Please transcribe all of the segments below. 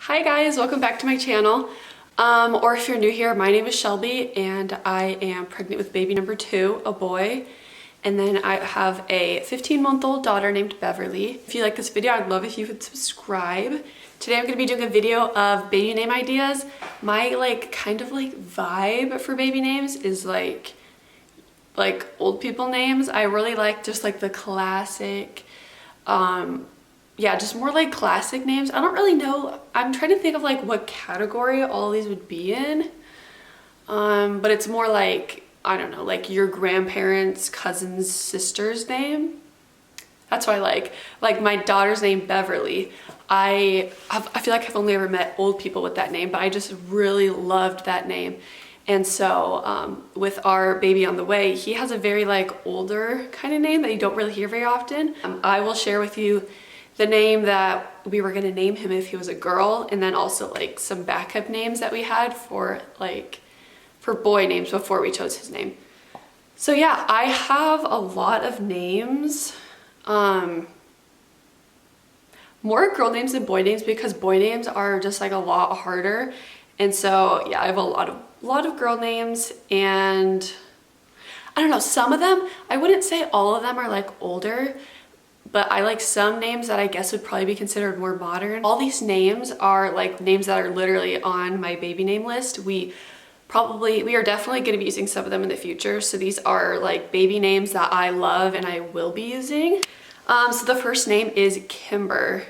Hi guys, welcome back to my channel. Or if you're new here, my name is Shelby and I am pregnant with baby number 2, a boy. And then I have a 15-month-old daughter named Beverly. If you like this video, I'd love if you could subscribe. Today I'm gonna be doing a video of baby name ideas. My kind of vibe for baby names is like old people names. I really like just the classic, yeah, just more classic names. I don't really know. I'm trying to think of what category all these would be in. But it's more I don't know, your grandparents' cousin's sister's name. That's what I like. Like my daughter's name, Beverly. I feel like I've only ever met old people with that name, but I just really loved that name. And so with our baby on the way, he has a very older kind of name that you don't really hear very often. I will share with you the name that we were gonna name him if he was a girl, and then also some backup names that we had for boy names before we chose his name. So yeah, I have a lot of names. More girl names than boy names because boy names are just a lot harder. And so yeah, I have a lot of girl names, and I don't know, some of them, I wouldn't say all of them are older, but I like some names that I guess would probably be considered more modern. All these names are names that are literally on my baby name list. We are definitely going to be using some of them in the future. So these are baby names that I love and I will be using. So the first name is Kimber,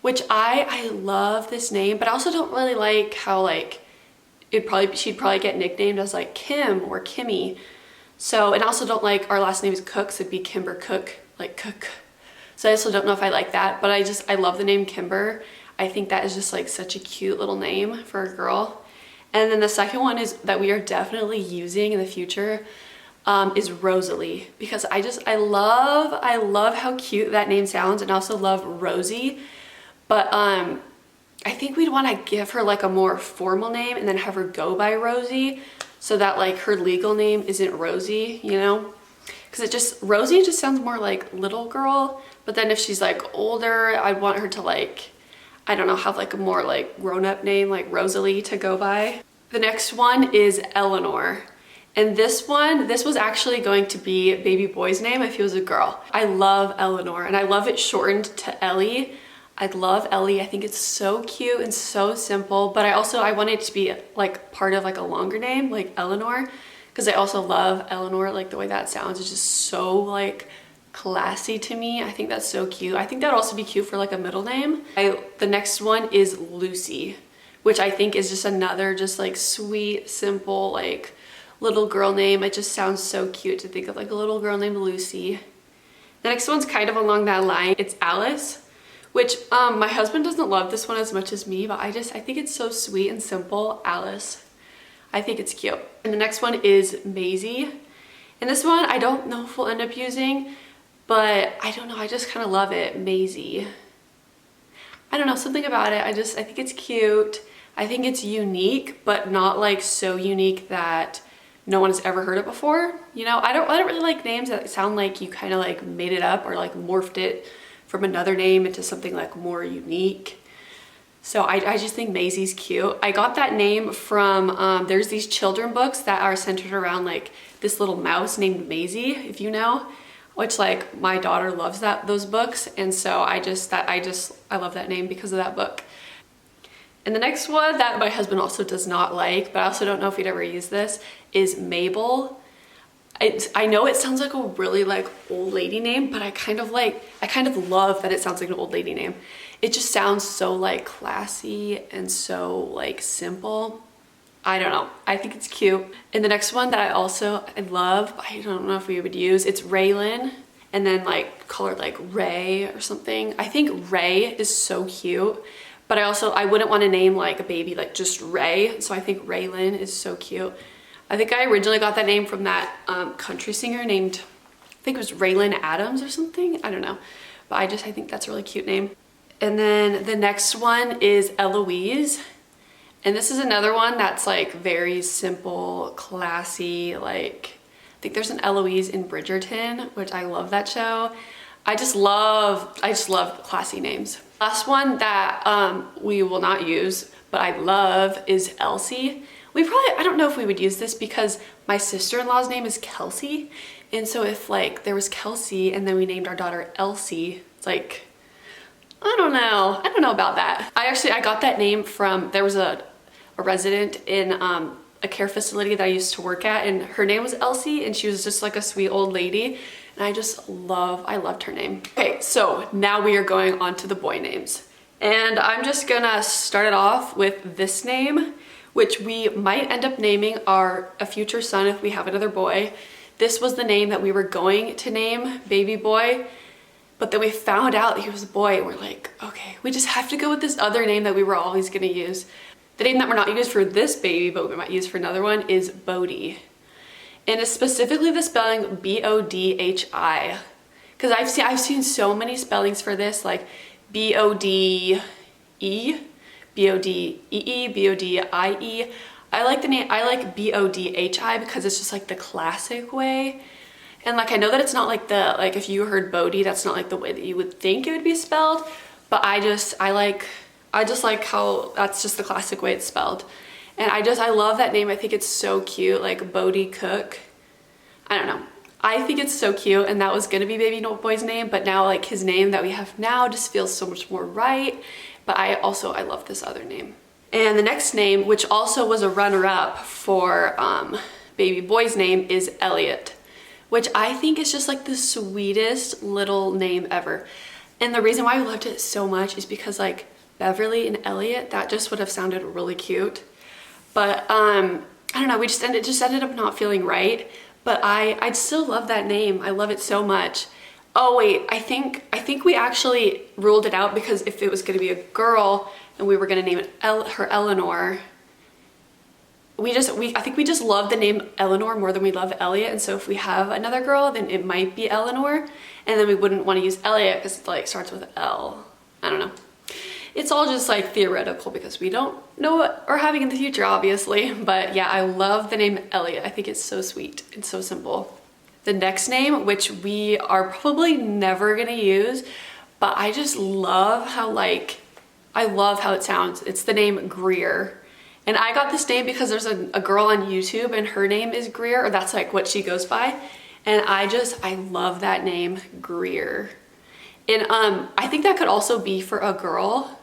which I love this name, but I also don't really like how she'd probably get nicknamed as Kim or Kimmy. So, and I also don't like our last name is Cook, so it'd be Kimber Cook, Cook. So I also don't know if I like that, but I love the name Kimber. I think that is just such a cute little name for a girl. And then the second one is that we are definitely using in the future is Rosalie, because I love how cute that name sounds, and I also love Rosie. But I think we'd want to give her a more formal name and then have her go by Rosie, so that her legal name isn't Rosie, you know? Because Rosie just sounds more like little girl, but then if she's older, I'd want her to I don't know, have a more grown-up name like Rosalie to go by. The next one is Eleanor. And this was actually going to be baby boy's name if he was a girl. I love Eleanor, and I love it shortened to Ellie. I love Ellie. I think it's so cute and so simple, but I want it to be part of a longer name, like Eleanor, because I also love Eleanor. The way that sounds is just so classy to me. I think that's so cute. I think that'd also be cute for a middle name. The next one is Lucy, which I think is just another sweet, simple little girl name. It just sounds so cute to think of a little girl named Lucy. The next one's kind of along that line. It's Alice, which my husband doesn't love this one as much as me, but I think it's so sweet and simple. Alice. I think it's cute. And the next one is Maisie. And this one I don't know if we'll end up using, but I don't know, I just kind of love it. Maisie. I don't know, something about it. I think it's cute. I think it's unique, but not so unique that no one has ever heard it before. You know, I don't really like names that sound like you kind of made it up or morphed it from another name into something more unique. So I just think Maisie's cute. I got that name from, there's these children books that are centered around this little mouse named Maisie, if you know, which my daughter loves those books. And so I love that name because of that book. And the next one that my husband also does not like, but I also don't know if we'd ever use this, is MABEL. I know it sounds like a really old lady name, but I kind of love that it sounds like an old lady name. It just sounds so classy and so simple. I don't know, I think it's cute. And the next one that I love, but I don't know if we would use, it's RAELYNN, and then colored Ray or something. I think Ray is so cute, but I wouldn't want to name a baby just Ray, so I think RAELYNN is so cute. I think I originally got that name from that country singer named, I think it was Raylan Adams or something, I don't know. But I think that's a really cute name. And then the next one is Eloise. And this is another one that's very simple, classy. I think there's an Eloise in Bridgerton, which I love that show. I just love classy names. Last one that we will not use, but I love is Elsie. I don't know if we would use this because my sister-in-law's name is Kelsey. And so if like there was Kelsey and then we named our daughter Elsie, it's like, I don't know about that. I got that name from, there was a resident in a care facility that I used to work at, and her name was Elsie, and she was just like a sweet old lady. And I loved her name. Okay, so now we are going on to the boy names. And I'm just gonna start it off with this name, which we might end up naming a future son if we have another boy. This was the name that we were going to name baby boy, but then we found out that he was a boy, and we're like, okay, we just have to go with this other name that we were always gonna use. The name that we're not used for this baby, but we might use for another one, is BODHI. And it's specifically the spelling B-O-D-H-I. Because I've seen so many spellings for this, like B-O-D-E, B-O-D-E-E, B-O-D-I-E. I like the name, I like B-O-D-H-I because it's just like the classic way. And like, I know that it's not like if you heard Bodhi, that's not like the way that you would think it would be spelled, but I just like how that's just the classic way it's spelled. And I love that name. I think it's so cute, like Bodhi Cook. I don't know. I think it's so cute, and that was gonna be baby boy's name, but now like his name that we have now just feels so much more right. But I love this other name. And the next name, which also was a runner-up for baby boy's name, is ELLIOT, which I think is just like the sweetest little name ever. And the reason why I loved it so much is because like Beverly and Elliot, that just would have sounded really cute. But I don't know, it just ended up not feeling right. But I'd still love that name. I love it so much. Oh wait, I think we actually ruled it out because if it was gonna be a girl and we were gonna name her ELEANOR, I think we just love the name ELEANOR more than we love Elliot. And so if we have another girl, then it might be ELEANOR, and then we wouldn't want to use Elliot because it like starts with L. I don't know. It's all just like theoretical because we don't know what we're having in the future, obviously. But yeah, I love the name Elliot. I think it's so sweet and so simple. The next name, which we are probably never gonna use, but I just love how I love how it sounds. It's the name GREER. And I got this name because there's a girl on YouTube and her name is GREER, or that's like what she goes by. And I love that name, GREER. And I think that could also be for a girl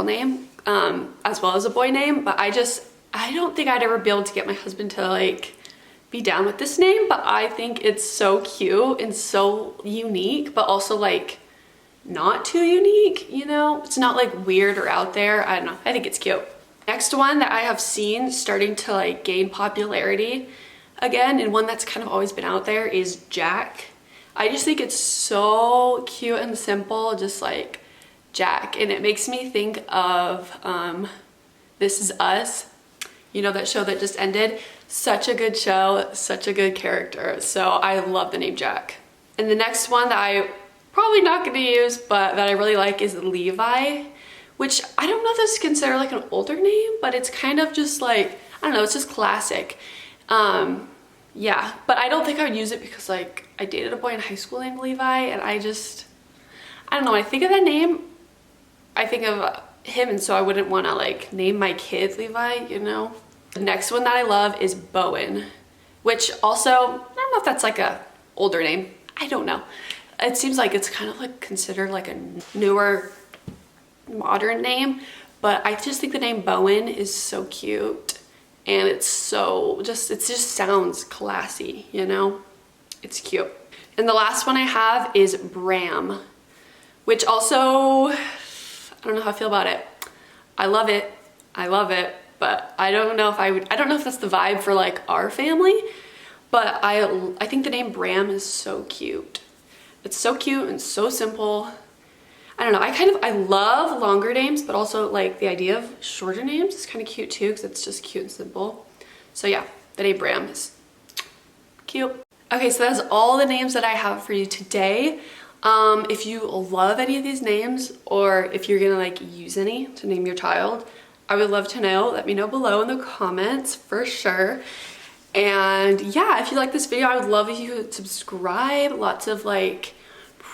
name, as well as a boy name. But I don't think I'd ever be able to get my husband to like be down with this name, but I think it's so cute and so unique, but also like not too unique, you know? It's not like weird or out there. I don't know, I think it's cute. Next one that I have seen starting to like gain popularity again, and one that's kind of always been out there, is Jack. I just think it's so cute and simple, just like Jack. And it makes me think of This Is Us, you know, that show that just ended. Such a good show, such a good character. So I love the name Jack. And the next one that I probably not gonna use, but that I really like, is Levi, which I don't know if this is considered like an older name, but it's kind of just like, I don't know, it's just classic. Yeah, but I don't think I would use it because like I dated a boy in high school named Levi, and I don't know, when I think of that name, I think of him, and so I wouldn't want to like name my kid Levi, you know? The next one that I love is Bowen, which also, I don't know if that's like a older name. I don't know. It seems like it's kind of like considered like a newer modern name, but I just think the name Bowen is so cute, and it just sounds classy, you know? It's cute. And the last one I have is BRAM, which also, I don't know how I feel about it. I love it, but I don't know if that's the vibe for like our family, but I think the name BRAM is so cute. It's so cute and so simple. I don't know, I love longer names, but also like the idea of shorter names is kind of cute too, because it's just cute and simple. So yeah, the name BRAM is cute. Okay, so that's all the names that I have for you today. If you love any of these names, or if you're gonna like use any to name your child, I would love to know. Let me know below in the comments for sure. And yeah, if you like this video, I would love if you could subscribe. Lots of like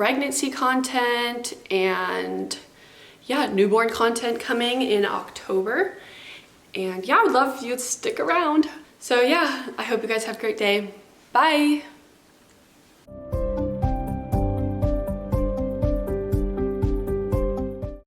pregnancy content and yeah, newborn content coming in October. And yeah, I would love you to stick around. So yeah, I hope you guys have a great day. Bye.